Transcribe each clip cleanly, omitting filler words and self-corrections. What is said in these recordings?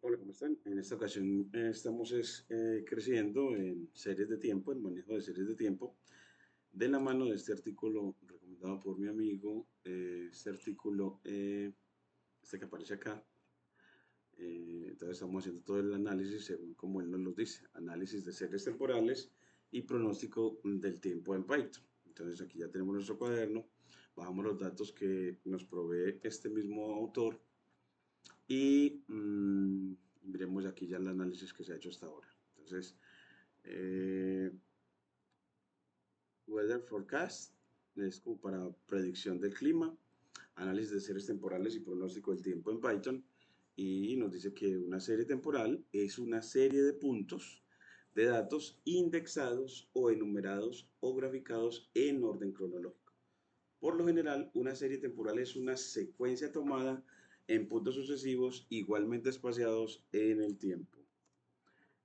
Hola, ¿cómo están? En esta ocasión estamos creciendo en series de tiempo, en manejo de series de tiempo, de la mano de este artículo recomendado por mi amigo, este artículo, este que aparece acá. Entonces estamos haciendo todo el análisis según como él nos lo dice, análisis de series temporales y pronóstico del tiempo en Python. Entonces aquí ya tenemos nuestro cuaderno, bajamos los datos que nos provee este mismo autor y miremos aquí ya el análisis que se ha hecho hasta ahora. Entonces, eh, Weather Forecast es como para predicción del clima, análisis de series temporales y pronóstico del tiempo en Python. Y nos dice que una serie temporal es una serie de puntos de datos indexados o enumerados o graficados en orden cronológico. Por lo general, una serie temporal es una secuencia tomada en puntos sucesivos igualmente espaciados en el tiempo.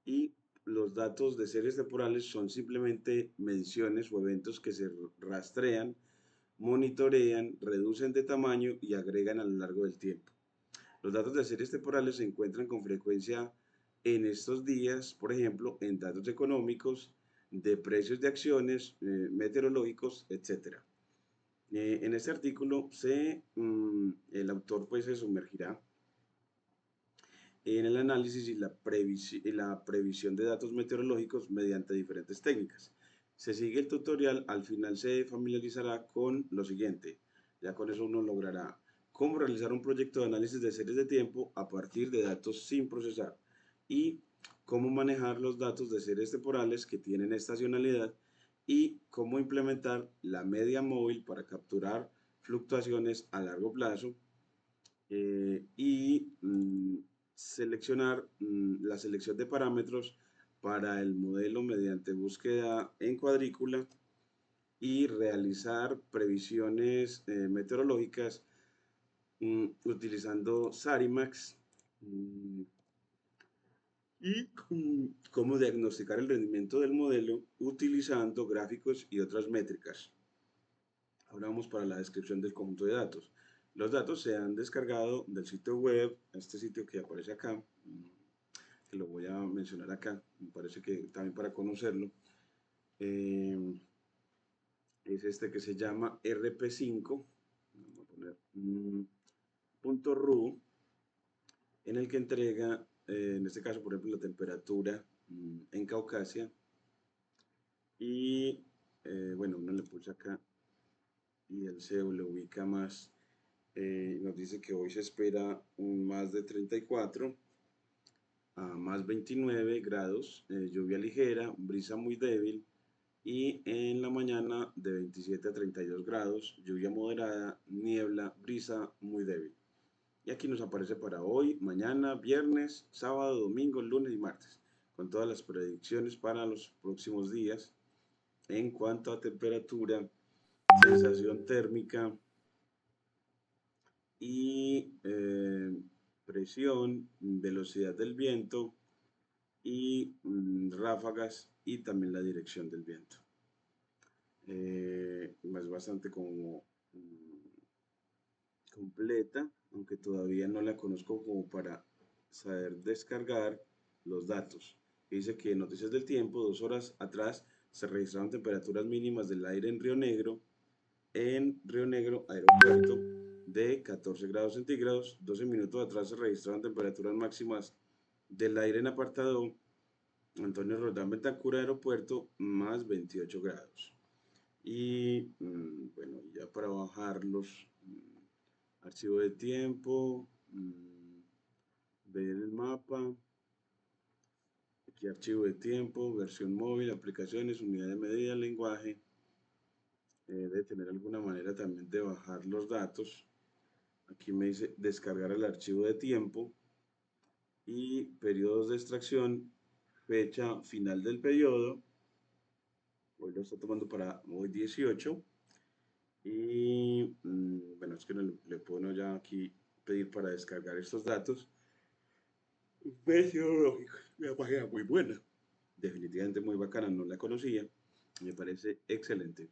Y los datos de series temporales son simplemente mediciones o eventos que se rastrean, monitorean, reducen de tamaño y agregan a lo largo del tiempo. Los datos de series temporales se encuentran con frecuencia en estos días, por ejemplo, en datos económicos, de precios de acciones, meteorológicos, etcétera. En este artículo el autor pues se sumergirá en el análisis y la previsión de datos meteorológicos mediante diferentes técnicas. Se sigue el tutorial, al final se familiarizará con lo siguiente. Ya con eso uno logrará cómo realizar un proyecto de análisis de series de tiempo a partir de datos sin procesar y cómo manejar los datos de series temporales que tienen estacionalidad y cómo implementar la media móvil para capturar fluctuaciones a largo plazo y seleccionar la selección de parámetros para el modelo mediante búsqueda en cuadrícula y realizar previsiones meteorológicas utilizando Sarimax y cómo diagnosticar el rendimiento del modelo utilizando gráficos y otras métricas. Ahora vamos para la descripción del conjunto de datos. Los datos se han descargado del sitio web, este sitio que aparece acá, que lo voy a mencionar acá, me parece que también para conocerlo, eh, es este que se llama rp5, vamos a poner .ru, en el que entrega, en este caso, por ejemplo, la temperatura en Caucasia, y bueno, uno le pulsa acá y él se le ubica más. Nos dice que hoy se espera un más de 34 a más 29 grados, lluvia ligera, brisa muy débil y en la mañana de 27 a 32 grados, lluvia moderada, niebla, brisa muy débil. Y aquí nos aparece para hoy, mañana, viernes, sábado, domingo, lunes y martes, con todas las predicciones para los próximos días en cuanto a temperatura, sensación térmica, y presión, velocidad del viento y ráfagas y también la dirección del viento. Es bastante como completa, aunque todavía no la conozco como para saber descargar los datos. Dice que en Noticias del Tiempo, 2 horas atrás, se registraron temperaturas mínimas del aire en Río Negro, aeropuerto, de 14 grados centígrados. 12 minutos atrás se registraron temperaturas máximas del aire en apartado Antonio Roldán Betancur, aeropuerto, más 28 grados. Y bueno, ya para bajarlos, archivo de tiempo, ver el mapa, aquí archivo de tiempo, versión móvil, aplicaciones, unidad de medida, lenguaje. De tener alguna manera también de bajar los datos. Aquí me dice descargar el archivo de tiempo y periodos de extracción, fecha final del periodo. Hoy lo está tomando para hoy 18. Y bueno, es que le puedo ya aquí pedir para descargar estos datos. Meteorológico, una página muy buena, definitivamente muy bacana, no la conocía, me parece excelente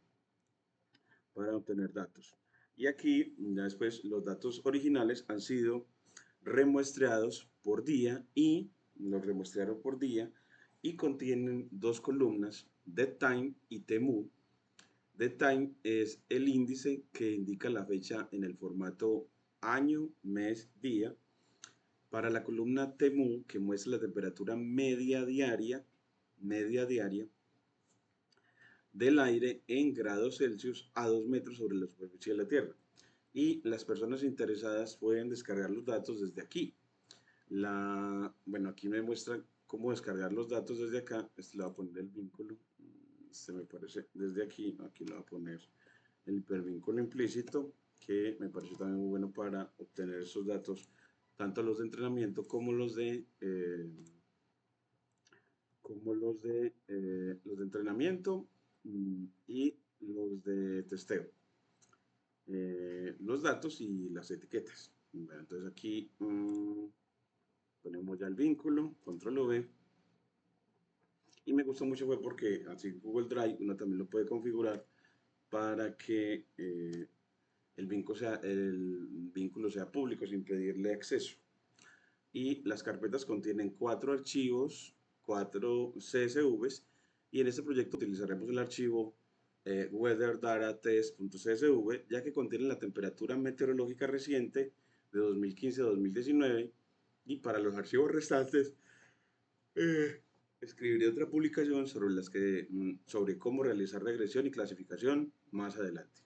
para obtener datos. Y aquí ya después los datos originales han sido remuestreados por día y los remuestrearon por día y contienen dos columnas, DeadTime y Temu. DeadTime es el índice que indica la fecha en el formato año, mes, día. Para la columna Temu, que muestra la temperatura media diaria del aire en grados Celsius a 2 metros sobre la superficie de la Tierra. Y las personas interesadas pueden descargar los datos desde aquí. Bueno, aquí me muestra cómo descargar los datos desde acá. Este le voy a poner el vínculo. Este me parece desde aquí. Aquí le voy a poner el hipervínculo implícito, que me parece también muy bueno para obtener esos datos, tanto los de entrenamiento como los de entrenamiento y los de testeo. Los datos y las etiquetas. Bueno, entonces aquí ponemos ya el vínculo, control V. Y me gustó mucho fue porque así Google Drive uno también lo puede configurar para que el vínculo sea público sin pedirle acceso. Y las carpetas contienen 4 archivos, 4 CSVs, y en este proyecto utilizaremos el archivo weatherdata.test.csv, ya que contiene la temperatura meteorológica reciente de 2015 a 2019, y para los archivos restantes escribiré otra publicación sobre cómo realizar regresión y clasificación más adelante.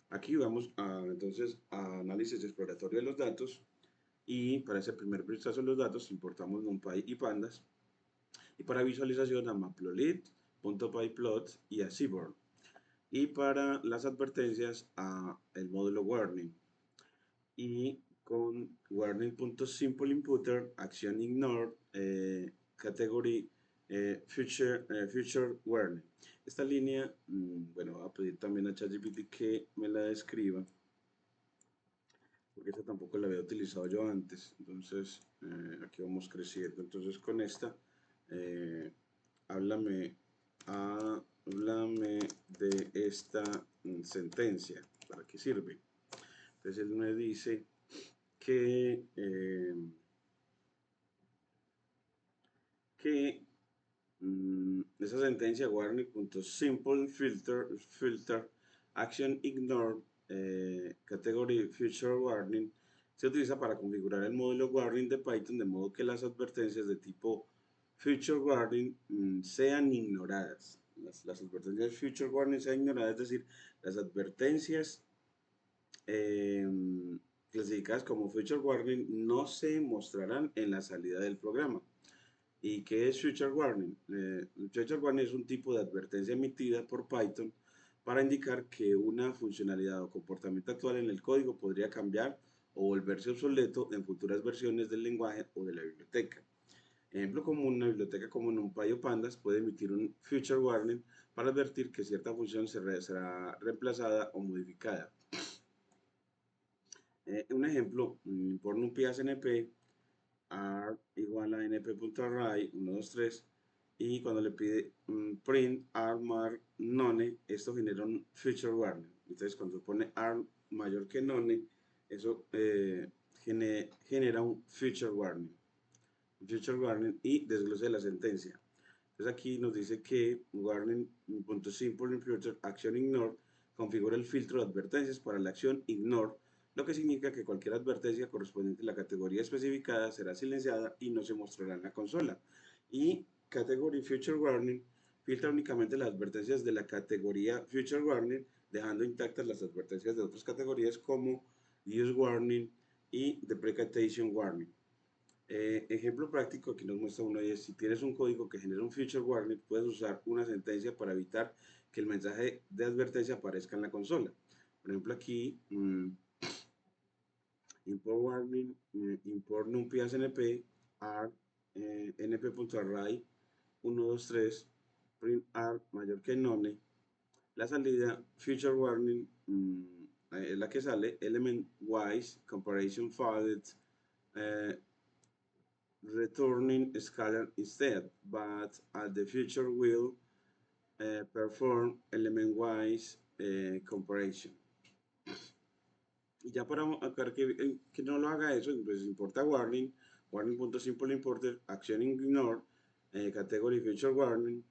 Aquí vamos entonces a análisis exploratorio de los datos, y para ese primer vistazo de los datos importamos NumPy y Pandas, y para visualización a Matplotlib, .pyplot y a Seaborn, y para las advertencias a el módulo Warning, y con warning.simpleInputter, acción ignore, category future warning. Esta línea, bueno, voy a pedir también a ChatGPT que me la describa, porque esta tampoco la había utilizado yo antes. Entonces, aquí vamos creciendo. Entonces, con esta, háblame, háblame de esta sentencia, ¿para qué sirve? Entonces, él me dice que, esa sentencia, warning.simple filter action ignore category future warning, se utiliza para configurar el módulo warning de Python de modo que las advertencias de tipo future warning sean ignoradas. Las advertencias future warning sean ignoradas, es decir, las advertencias clasificadas como future warning no se mostrarán en la salida del programa. ¿Y qué es Future Warning? Future Warning es un tipo de advertencia emitida por Python para indicar que una funcionalidad o comportamiento actual en el código podría cambiar o volverse obsoleto en futuras versiones del lenguaje o de la biblioteca. Ejemplo común, una biblioteca como NumPy o Pandas puede emitir un Future Warning para advertir que cierta función será reemplazada o modificada. Un ejemplo, por NumPy ASNP, R igual a np.array 1, 2, 3, y cuando le pide print R mar none, esto genera un future warning. Entonces cuando pone R mayor que none, eso genera un future warning y desglose de la sentencia. Entonces aquí nos dice que warning.simpleInputter action ignore configura el filtro de advertencias para la acción ignore, lo que significa que cualquier advertencia correspondiente a la categoría especificada será silenciada y no se mostrará en la consola. Y Category Future Warning filtra únicamente las advertencias de la categoría Future Warning, dejando intactas las advertencias de otras categorías como Use Warning y Deprecation Warning. Ejemplo práctico, aquí nos muestra uno, y es: si tienes un código que genera un future warning, puedes usar una sentencia para evitar que el mensaje de advertencia aparezca en la consola. Por ejemplo, aquí, import warning, import numpy asnp, r, np.array 1, 2, 3, print r mayor que none. La salida future warning es la que sale, element wise comparison failed, returning scalar instead, but the future will perform element-wise comparison. Y ya para acá que no lo haga eso, pues importa warning, warning.simpleImporter, action ignore, category feature warning,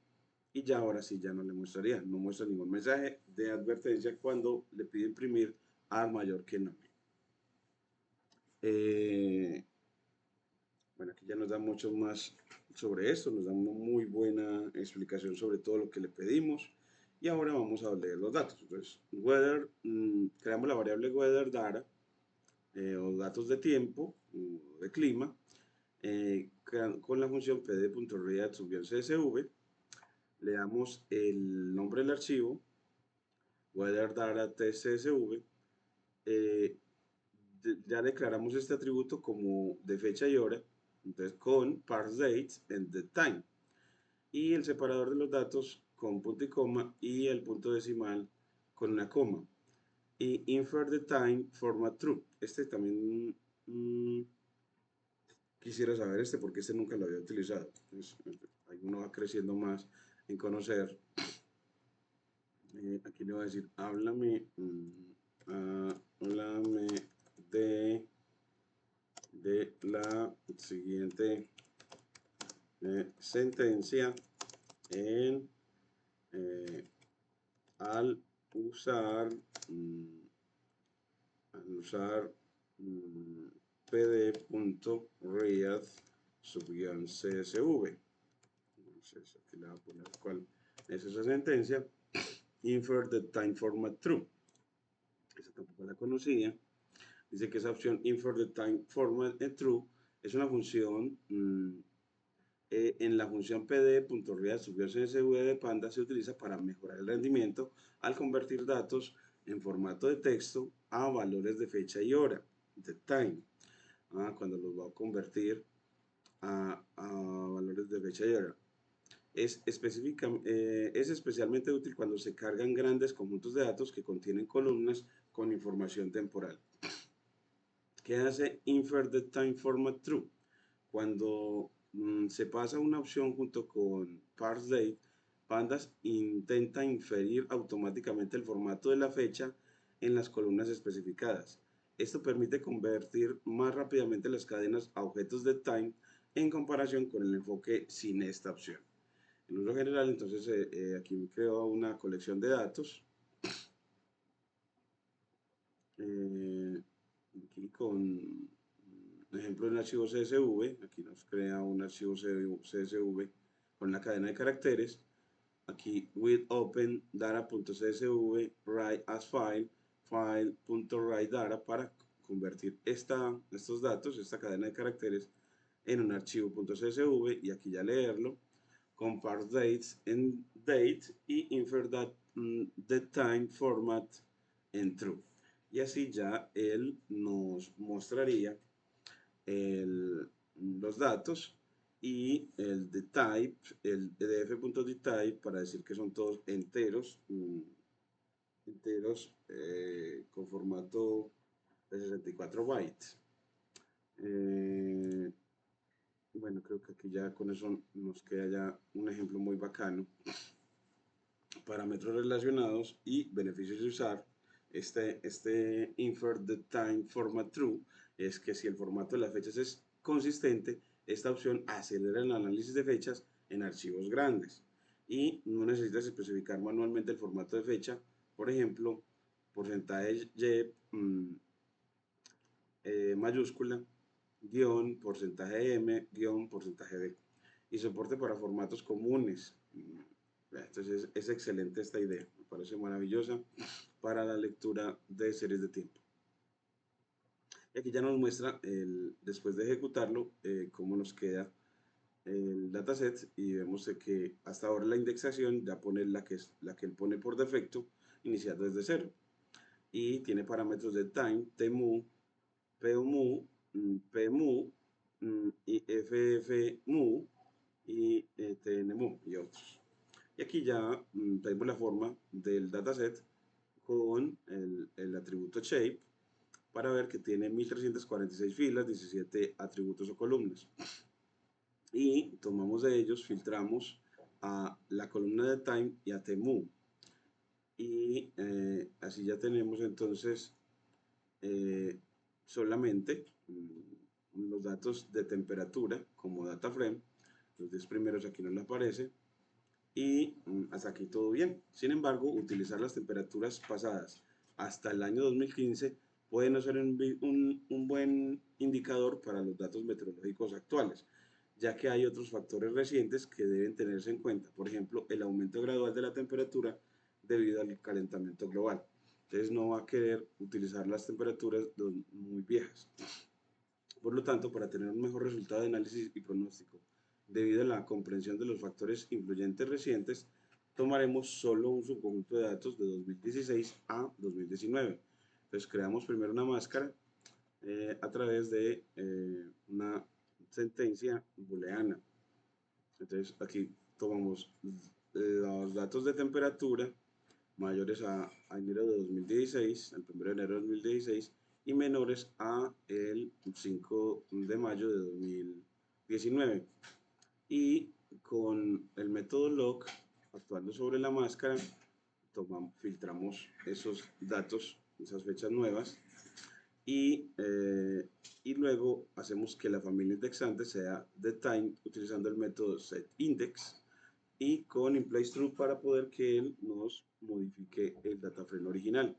y ya ahora sí ya no le mostraría, no muestra ningún mensaje de advertencia cuando le pide imprimir al mayor que no. Eh, bueno, aquí ya nos da mucho más sobre esto, nos da una muy buena explicación sobre todo lo que le pedimos. Y ahora vamos a leer los datos. Entonces, weather, creamos la variable weather data o datos de tiempo, de clima, con la función pd.read_csv. Le damos el nombre del archivo, weather data test.csv. Ya declaramos este atributo como de fecha y hora, entonces con parseDate and the time, y el separador de los datos con punto y coma y el punto decimal con una coma, y infer the time format true. Este también quisiera saber porque este nunca lo había utilizado. Entonces, ahí uno va creciendo más en conocer. Aquí le voy a decir, háblame de la siguiente sentencia en, al usar, mm, al usar pd.read_csv. Entonces aquí le voy a poner cuál es esa sentencia. Infer the time format true. Esa tampoco la conocía. Dice que esa opción infer the time format true es una función en la función pd.read_csv de Panda se utiliza para mejorar el rendimiento al convertir datos en formato de texto a valores de fecha y hora, de time. Cuando los va a convertir a valores de fecha y hora. Es especialmente útil cuando se cargan grandes conjuntos de datos que contienen columnas con información temporal. ¿Qué hace infer the time format true? Cuando se pasa una opción junto con parseDate, Pandas intenta inferir automáticamente el formato de la fecha en las columnas especificadas. Esto permite convertir más rápidamente las cadenas a objetos de time en comparación con el enfoque sin esta opción. En uso general, entonces aquí me creo una colección de datos. Aquí con ejemplo en archivo CSV, aquí nos crea un archivo CSV con la cadena de caracteres. Aquí with open data.csv write as file file.writeData para convertir estos datos, esta cadena de caracteres en un archivo.csv y aquí ya leerlo con parseDates en date y infer the time format en true. Y así ya él nos mostraría los datos y el de type, el edf.dtype para decir que son todos enteros, con formato de 64 bytes. Bueno, creo que aquí ya con eso nos queda ya un ejemplo muy bacano. Parámetros relacionados y beneficios de usar este infer the time format true es que si el formato de las fechas es consistente, esta opción acelera el análisis de fechas en archivos grandes y no necesitas especificar manualmente el formato de fecha, por ejemplo, porcentaje Y mayúscula, guión, porcentaje M, guión, porcentaje D. Y soporte para formatos comunes. Entonces es excelente esta idea, me parece maravillosa para la lectura de series de tiempo. Y aquí ya nos muestra, después de ejecutarlo, cómo nos queda el dataset y vemos que hasta ahora la indexación ya pone la que él pone por defecto, iniciar desde cero. Y tiene parámetros de time, tmu, PMU, PMU, y FFMU y TNMU y otros. Y aquí ya tenemos la forma del dataset con el atributo shape para ver que tiene 1346 filas, 17 atributos o columnas. Y tomamos de ellos, filtramos a la columna de time y a TMU. Y así ya tenemos entonces solamente los datos de temperatura como data frame. Los 10 primeros aquí no le aparece. Y hasta aquí todo bien. Sin embargo, utilizar las temperaturas pasadas hasta el año 2015 puede no ser un buen indicador para los datos meteorológicos actuales, ya que hay otros factores recientes que deben tenerse en cuenta. Por ejemplo, el aumento gradual de la temperatura debido al calentamiento global. Entonces no va a querer utilizar las temperaturas muy viejas. Por lo tanto, para tener un mejor resultado de análisis y pronóstico, debido a la comprensión de los factores influyentes recientes, tomaremos solo un subconjunto de datos de 2016 a 2019. Entonces, creamos primero una máscara a través de una sentencia booleana. Entonces, aquí tomamos los datos de temperatura mayores a enero de 2016, el 1 de enero de 2016, y menores a el 5 de mayo de 2019. Y con el método log, actuando sobre la máscara, filtramos esos datos, esas fechas nuevas, y, y luego hacemos que la familia indexante sea TheTime utilizando el método setIndex y con ImplaceTrue para poder que él nos modifique el data frame original.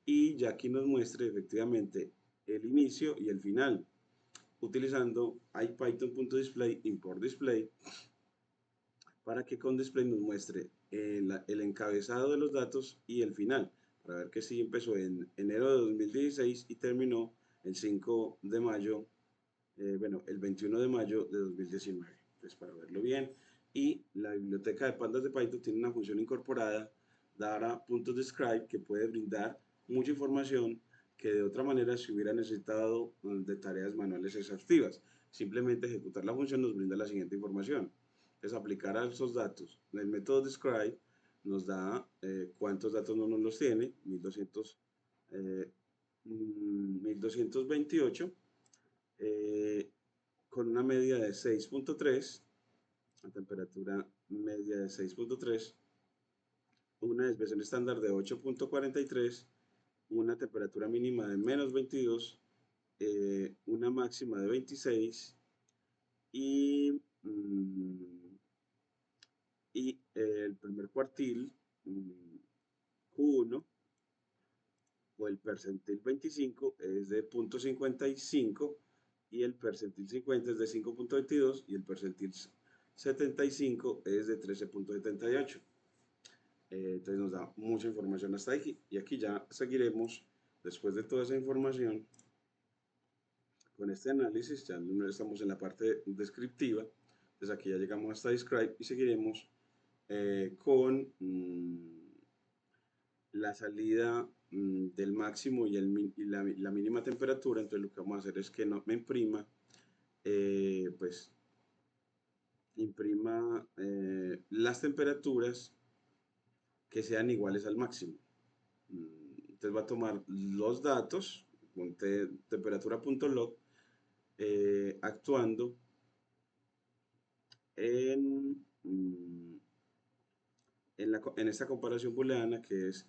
Y ya aquí nos muestre efectivamente el inicio y el final, utilizando ipython.display import display para que con display nos muestre el encabezado de los datos y el final, para ver que sí empezó en enero de 2016 y terminó el 5 de mayo, bueno, el 21 de mayo de 2019. Pues para verlo bien. Y la biblioteca de pandas de Python tiene una función incorporada, data.describe, que puede brindar mucha información que de otra manera se hubiera necesitado de tareas manuales exhaustivas. Simplemente ejecutar la función nos brinda la siguiente información. Es aplicar a esos datos. El método describe nos da cuántos datos no nos los tiene, 1228, con una media de 6.3, la temperatura media de 6.3, una desviación estándar de 8.43, una temperatura mínima de menos 22, una máxima de 26 y, el primer cuartil Q1 o el percentil 25 es de 0.55 y el percentil 50 es de 5.22 y el percentil 75 es de 13.78. Entonces nos da mucha información hasta aquí y aquí ya seguiremos después de toda esa información con este análisis. Ya no estamos en la parte descriptiva, entonces aquí ya llegamos hasta describe y seguiremos con la salida del máximo y la mínima temperatura. Entonces lo que vamos a hacer es que no me imprima, pues imprima las temperaturas que sean iguales al máximo. Entonces va a tomar los datos con temperatura.log actuando en, en esta comparación booleana, que es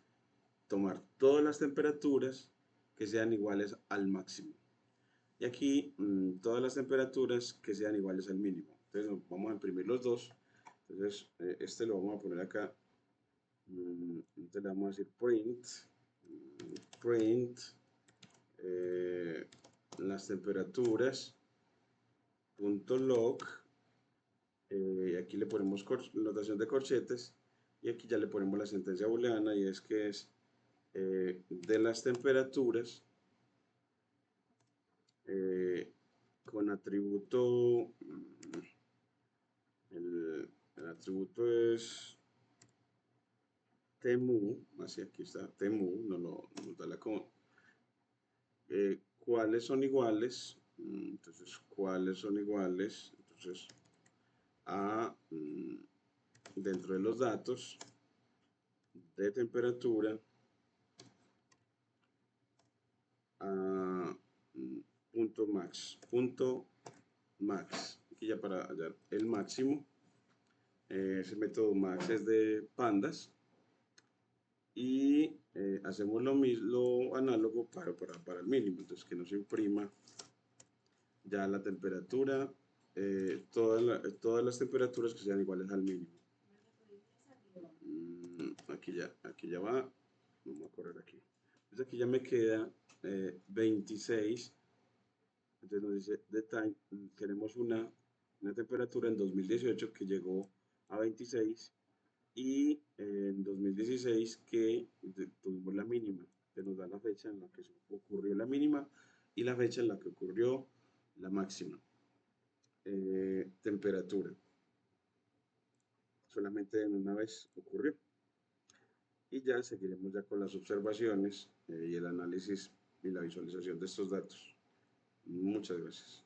tomar todas las temperaturas que sean iguales al máximo. Y aquí todas las temperaturas que sean iguales al mínimo. Entonces vamos a imprimir los dos. Entonces este lo vamos a poner acá. Entonces le vamos a decir print las temperaturas punto log. Aquí le ponemos notación de corchetes y aquí ya le ponemos la sentencia booleana, y es que es de las temperaturas con atributo, el atributo es temu, así aquí está temu, nos da la cuáles son iguales, entonces cuáles son iguales, entonces a dentro de los datos de temperatura a punto max, aquí ya para hallar el máximo. Ese método max es de pandas y hacemos lo análogo para el mínimo, entonces que no se imprima ya la temperatura, todas las temperaturas que sean iguales al mínimo. Aquí ya va, vamos a correr aquí. Entonces aquí ya me queda 26, entonces nos dice the time, tenemos una temperatura en 2018 que llegó a 26 y en 2016 que tuvimos la mínima, que nos da la fecha en la que ocurrió la mínima y la fecha en la que ocurrió la máxima. Temperatura, solamente en una vez ocurrió. Y ya seguiremos ya con las observaciones y el análisis y la visualización de estos datos. Muchas gracias.